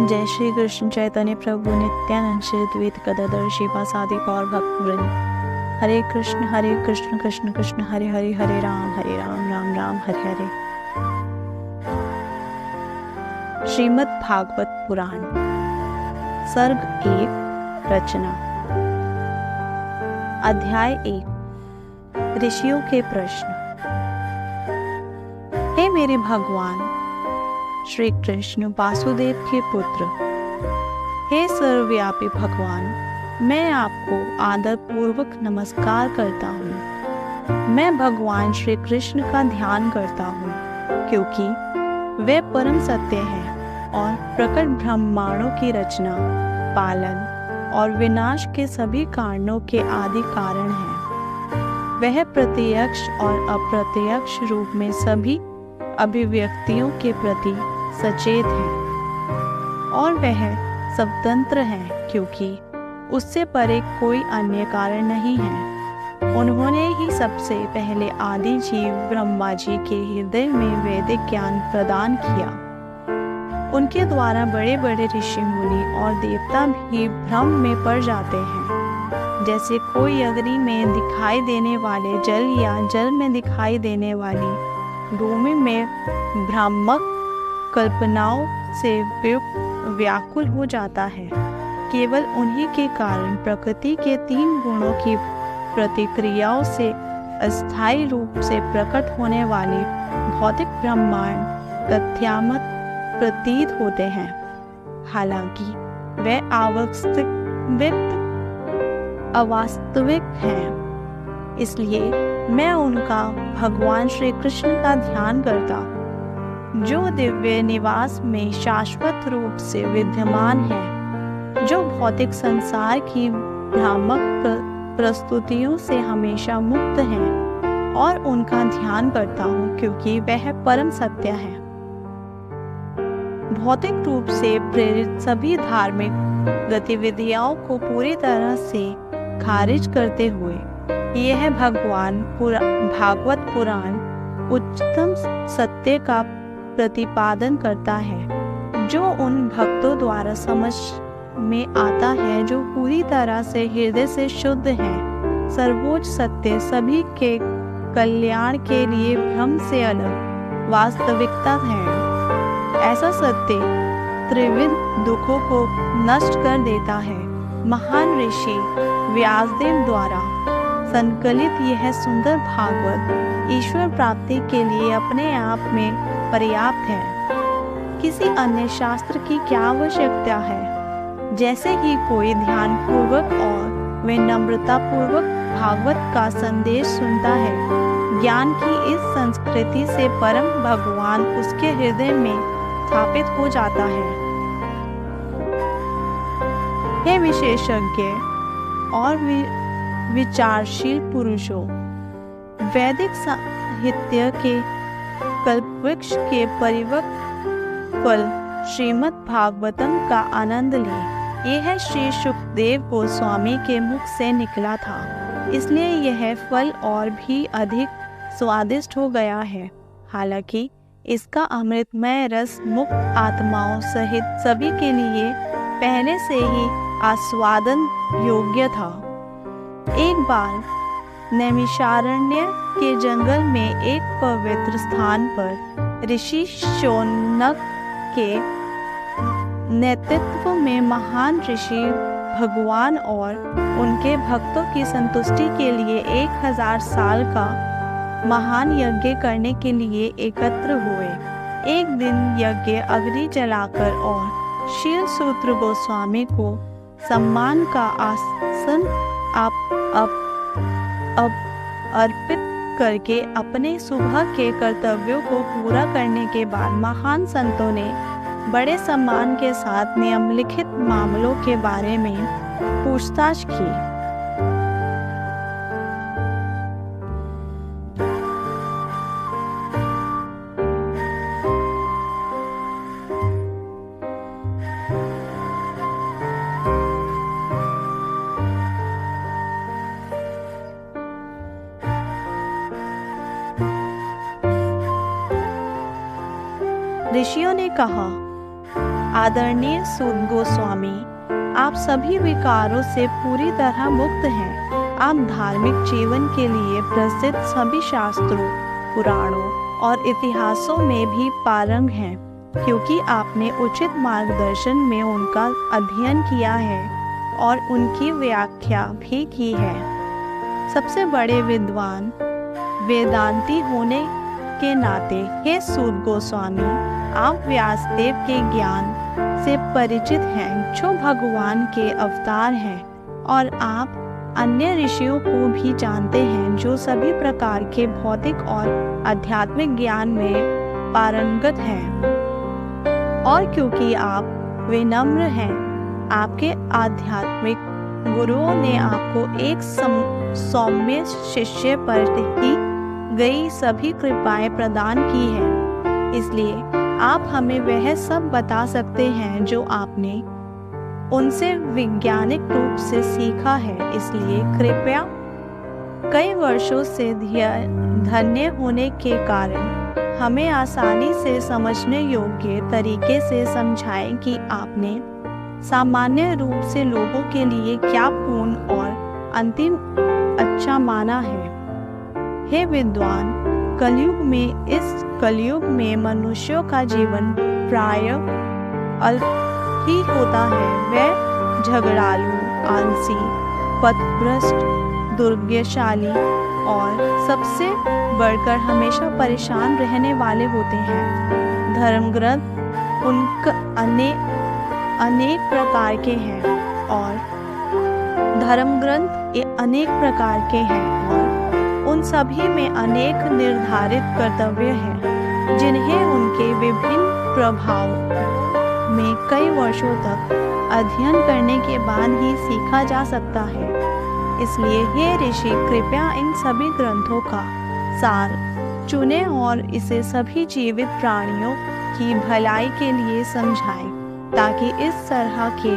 जय श्री कृष्ण चैतन्य प्रभु नित्यानंद श्री द्वैत गदाधर श्रीवासादि गौर भक्तवृंद। हरे कृष्ण कृष्ण कृष्ण हरे हरे, हरे राम राम राम हरे हरे। श्रीमद् भागवत पुराण सर्ग 1 रचना। अध्याय 1 ऋषियों के प्रश्न। हे मेरे भगवान श्री कृष्ण वासुदेव के पुत्र, हे सर्वव्यापी भगवान, मैं आपको आदर पूर्वक नमस्कार करता हूँ। मैं भगवान श्री कृष्ण का ध्यान करता हूँ क्योंकि वे परम सत्य हैं और प्रकट ब्रह्मांडों की रचना, पालन और विनाश के सभी कारणों के आदि कारण हैं। वह प्रत्यक्ष और अप्रत्यक्ष रूप में सभी अभिव्यक्तियों के प्रति सचेत है और वह स्वतंत्र है क्योंकि उससे परे कोई अन्य कारण नहीं है। उन्होंने ही सबसे पहले आदि जीव ब्रह्मा जी के हृदय में वैदिक ज्ञान प्रदान किया। उनके द्वारा बड़े बड़े ऋषि मुनि और देवता भी भ्रम में पड़ जाते हैं। जैसे कोई अग्नि में दिखाई देने वाले जल या जल में दिखाई देने वाली भूमि में भ्रामक कल्पनाओं से व्याकुल हो जाता है। केवल उन्हीं के कारण प्रकृति के 3 गुणों की प्रतिक्रियाओं से अस्थायी रूप से प्रकट होने वाले भौतिक ब्रह्मांड तथ्यात्मक प्रतीत होते हैं। हालांकि वे अवास्तविक हैं। इसलिए मैं उनका भगवान श्री कृष्ण का ध्यान करता हूँ, जो दिव्य निवास में शाश्वत रूप से विद्यमान है, जो भौतिक संसार की भ्रामक प्रस्तुतियों से हमेशा मुक्त हैं, और उनका ध्यान करता हूँ क्योंकि वह परम सत्य है। भौतिक रूप से प्रेरित सभी धार्मिक गतिविधियों को पूरी तरह से खारिज करते हुए यह भागवत पुराण उच्चतम सत्य का प्रतिपादन करता है, जो उन भक्तों द्वारा समझ में आता है जो पूरी तरह से हृदय से शुद्ध हैं। सर्वोच्च सत्य सभी के कल्याण के लिए भ्रम से अलग वास्तविकता है। ऐसा सत्य त्रिविध दुखों को नष्ट कर देता है। महान ऋषि व्यासदेव द्वारा संकलित यह सुंदर भागवत ईश्वर प्राप्ति के लिए अपने आप में पर्याप्त है। किसी अन्य शास्त्र की क्या आवश्यकता है? जैसे ही कोई ध्यान पूर्वक और विनम्रता पूर्वक भागवत का संदेश सुनता है, ज्ञान की इस संस्कृति से परम भगवान उसके हृदय में स्थापित हो जाता है। हे विशेषज्ञ और विचारशील पुरुषों, वैदिक साहित्य के कल्पवृक्ष के परिपक्व फल श्रीमद् भागवतम का आनंद लें। यह श्री सुखदेव गोस्वामी के मुख से निकला था, इसलिए यह फल और भी अधिक स्वादिष्ट हो गया है। हालांकि इसका अमृतमय रस मुक्त आत्माओं सहित सभी के लिए पहले से ही आस्वादन योग्य था। एक बार नैमिषारण्य के जंगल में एक पवित्र स्थान पर ऋषि शौनक के नेतृत्व में महान ऋषि भगवान और उनके भक्तों की संतुष्टि के लिए 1000 साल का महान यज्ञ करने के लिए एकत्र हुए। एक दिन यज्ञ अग्नि जलाकर और शील सूत्र गोस्वामी को सम्मान का आसन अर्पित करके अपने सुबह के कर्तव्यों को पूरा करने के बाद महान संतों ने बड़े सम्मान के साथ निम्नलिखित मामलों के बारे में पूछताछ की। ऋषियों ने कहा, आदरणीय सूत गोस्वामी, आप सभी विकारों से पूरी तरह मुक्त हैं। आप धार्मिक जीवन के लिए प्रसिद्ध सभी शास्त्रों, पुराणों और इतिहासों में भी पारंग हैं, क्योंकि आपने उचित मार्गदर्शन में उनका अध्ययन किया है और उनकी व्याख्या भी की है। सबसे बड़े विद्वान वेदांती होने के नाते हे सूत गोस्वामी, आप व्यासदेव के ज्ञान से परिचित हैं, जो भगवान के अवतार हैं, और आप अन्य ऋषियों को भी जानते हैं, जो सभी प्रकार के भौतिक और आध्यात्मिक ज्ञान में पारंगत हैं। और क्योंकि आप विनम्र हैं, आपके आध्यात्मिक गुरुओं ने आपको एक सौम्य शिष्य पर की गई सभी कृपाएं प्रदान की हैं। इसलिए आप हमें वह सब बता सकते हैं जो आपने उनसे वैज्ञानिक रूप से सीखा है। इसलिए कृपया कई वर्षों से धन्य होने के कारण हमें आसानी से समझने योग्य तरीके से समझाएं कि आपने सामान्य रूप से लोगों के लिए क्या पूर्ण और अंतिम अच्छा माना है। हे विद्वान, कलयुग में इस कलयुग में मनुष्यों का जीवन प्रायः अल्प ही होता है। वह झगड़ालू, आलसी, पथभ्रष्ट, दुर्भाग्यशाली और सबसे बढ़कर हमेशा परेशान रहने वाले होते हैं। धर्मग्रंथ उनका अनेक प्रकार के हैं और उन सभी में अनेक निर्धारित कर्तव्य हैं, जिन्हें उनके विभिन्न प्रभाव में कई वर्षों तक अध्ययन करने के बाद ही सीखा जा सकता है। इसलिए हे ऋषि, कृपया इन सभी ग्रंथों का सार चुनें और इसे सभी जीवित प्राणियों की भलाई के लिए समझाएं, ताकि इस तरह के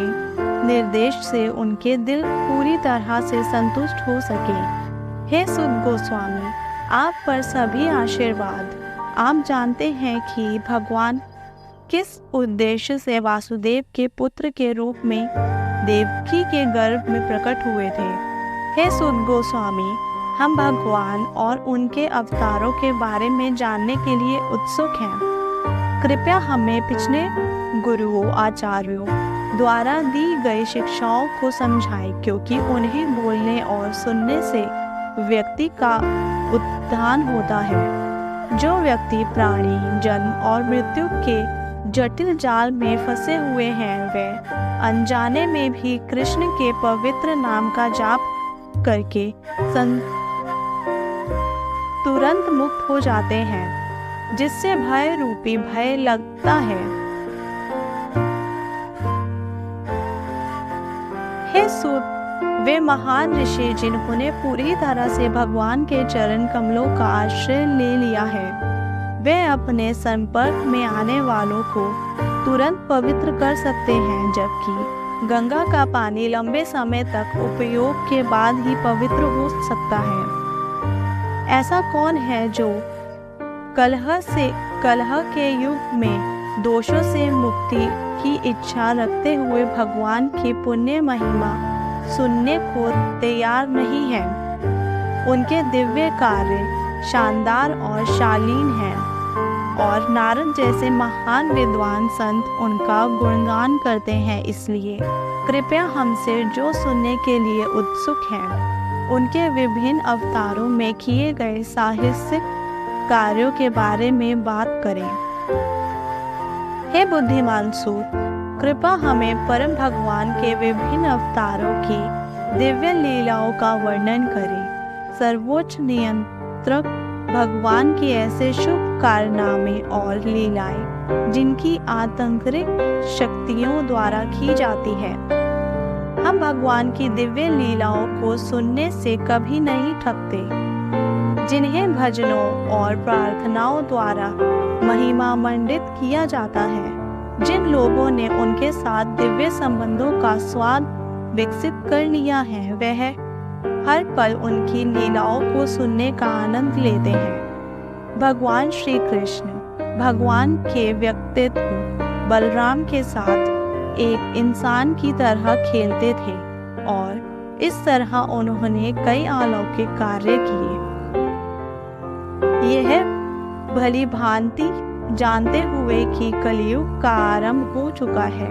निर्देश से उनके दिल पूरी तरह से संतुष्ट हो सके। हे सूत गोस्वामी, आप पर सभी आशीर्वाद। आप जानते हैं कि भगवान किस उद्देश्य से वासुदेव के पुत्र के रूप में देवकी के गर्भ में प्रकट हुए थे। हे सूत गोस्वामी, हम भगवान और उनके अवतारों के बारे में जानने के लिए उत्सुक हैं। कृपया हमें पिछले गुरुओं आचार्यों द्वारा दी गई शिक्षाओं को समझाएं, क्योंकि उन्हें बोलने और सुनने से व्यक्ति का उत्थान होता है। जो व्यक्ति प्राणी जन्म और मृत्यु के जटिल जाल में फंसे हुए हैं, वे अनजाने में भी कृष्ण के पवित्र नाम का जाप करके तुरंत मुक्त हो जाते हैं, जिससे भय रूपी भय लगता है। हे सूत, वे महान ऋषि जिन्होंने पूरी तरह से भगवान के चरण कमलों का आश्रय ले लिया है, वे अपने संपर्क में आने वालों को तुरंत पवित्र कर सकते हैं, जबकि गंगा का पानी लंबे समय तक उपयोग के बाद ही पवित्र हो सकता है। ऐसा कौन है जो कलह के युग में दोषों से मुक्ति की इच्छा रखते हुए भगवान की पुण्य महिमा सुनने को तैयार नहीं है? उनके दिव्य कार्य शानदार और शालीन हैं, और नारद जैसे महान विद्वान संत उनका गुणगान करते हैं। इसलिए कृपया हमसे जो सुनने के लिए उत्सुक हैं, उनके विभिन्न अवतारों में किए गए साहसिक कार्यों के बारे में बात करें। हे बुद्धिमान सूत, कृपया हमें परम भगवान के विभिन्न अवतारों की दिव्य लीलाओं का वर्णन करें। सर्वोच्च नियंत्रक भगवान की ऐसे शुभ कारनामे और लीलाएं जिनकी आतंत्रिक शक्तियों द्वारा की जाती है। हम भगवान की दिव्य लीलाओं को सुनने से कभी नहीं थकते, जिन्हें भजनों और प्रार्थनाओं द्वारा महिमा मंडित किया जाता है। जिन लोगों ने उनके साथ दिव्य संबंधों का स्वाद विकसित कर लिया है, वह हर पल उनकी लीलाओं को सुनने का आनंद लेते हैं। भगवान श्री कृष्ण भगवान के व्यक्तित्व बलराम के साथ एक इंसान की तरह खेलते थे और इस तरह उन्होंने कई अलौकिक कार्य किए। यह भली भांति जानते हुए कि कलयुग का आरंभ हो चुका है,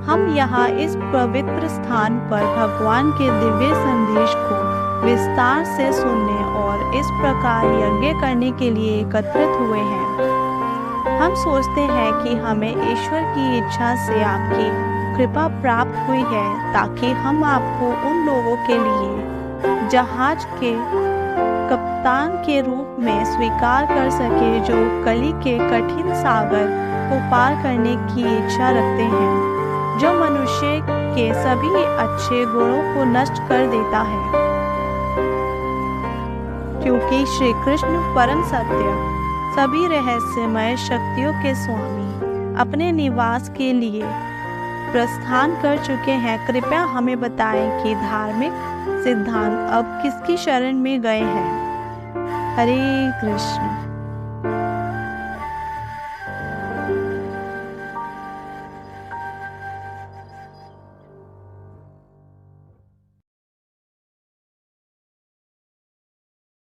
हम यहाँ इस पवित्र स्थान पर भगवान के दिव्य संदेश को विस्तार से सुनने और इस प्रकार यज्ञ करने के लिए एकत्रित हुए हैं। हम सोचते हैं कि हमें ईश्वर की इच्छा से आपकी कृपा प्राप्त हुई है ताकि हम आपको उन लोगों के लिए जहाज के कप्तान के रूप में स्वीकार कर सके जो कली के कठिन सागर को पार करने की इच्छा रखते हैं, जो मनुष्य के सभी अच्छे गुणों को नष्ट कर देता है। क्योंकि श्री कृष्ण परम सत्य, सभी रहस्यमय शक्तियों के स्वामी अपने निवास के लिए प्रस्थान कर चुके हैं, कृपया हमें बताएं कि धार्मिक सिद्धांत अब किसकी शरण में गए हैं। हरे कृष्ण।